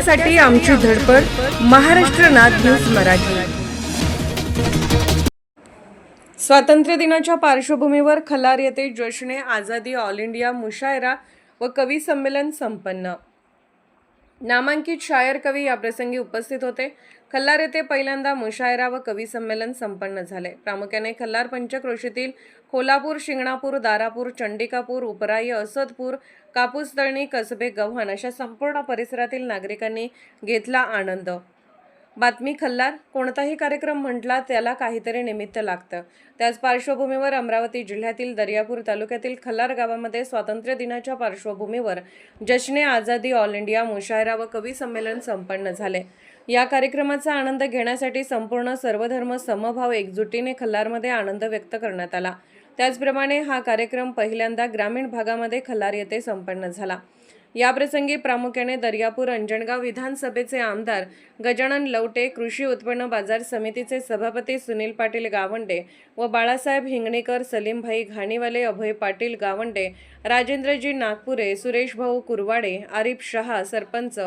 सत्यासाठी आमची धडपड. महाराष्ट्र नाद न्यूज मराठी. स्वातंत्र्य दिनाच्या पार्श्वभूमीवर खलार येथे जश्ने आझादी ऑल इंडिया मुशायरा व कवी संमेलन संपन्न. नामांकित शायर कवी याप्रसंगी उपस्थित होते. खल्लार येथे पहिल्यांदा मुशायरा व कवी संमेलन संपन्न झाले. प्रामुख्याने खल्लार पंचक्रोशीतील कोल्हापूर, शिंगणापूर, दारापूर, चंडिकापूर, उपराई, असदपूर, कापूसतळणी, कसबे, गव्हाण अशा संपूर्ण परिसरातील नागरिकांनी घेतला आनंद. बातमी खल्लार. कोणताही कार्यक्रम म्हटला त्याला काहीतरी निमित्त लागतं. त्याच पार्श्वभूमीवर अमरावती जिल्ह्यातील दर्यापूर तालुक्यातील खल्लार गावामध्ये स्वातंत्र्य दिनाच्या पार्श्वभूमीवर जश्ने आझादी ऑल इंडिया मुशायरा व कवी संमेलन संपन्न झाले. या कार्यक्रमाचा आनंद घेण्यासाठी संपूर्ण सर्वधर्म समभाव एकजुटीने खल्लारमध्ये आनंद व्यक्त करण्यात आला. त्याचप्रमाणे हा कार्यक्रम पहिल्यांदा ग्रामीण भागामध्ये खल्लार येथे संपन्न झाला. याप्रसंगी प्रामुख्याने दर्यापूर अंजनगाव विधानसभेचे आमदार गजानन लवटे, कृषी उत्पन्न बाजार समितीचे सभापती सुनील पाटील गावंडे व बाळासाहेब हिंगणीकर, सलीमभाई घाणीवाले, अभय पाटील गावंडे, राजेंद्रजी नागपुरे, सुरेश भाऊ कुरवाडे, आरिफ शहा, सरपंच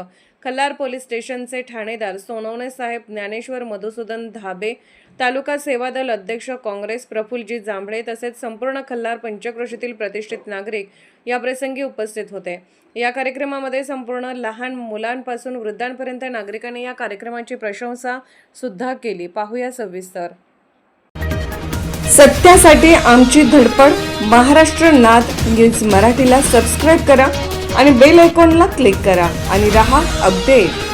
खल्लार पोलीस स्टेशनचे ठाणेदार सोनवणे साहेब, ज्ञानेश्वर मधुसूदन धाबे, तालुका सेवादल अध्यक्ष काँग्रेस प्रफुल्लजी जांभळे तसेच संपूर्ण खल्लार पंचक्रोशीतील प्रतिष्ठित नागरिक या प्रसंगी उपस्थित होते. या कार्यक्रमामध्ये संपूर्ण लहान मुलांपासून वृद्धांपर्यंत नागरिकांनी या कार्यक्रमाची प्रशंसा सुद्धा केली. पाहूया सविस्तर. सत्यासाठी आमची धडपड. महाराष्ट्र नाद न्यूज मराठीला सबस्क्राईब करा आणि बेल आयकॉनला क्लिक करा आणि रहा अपडेट.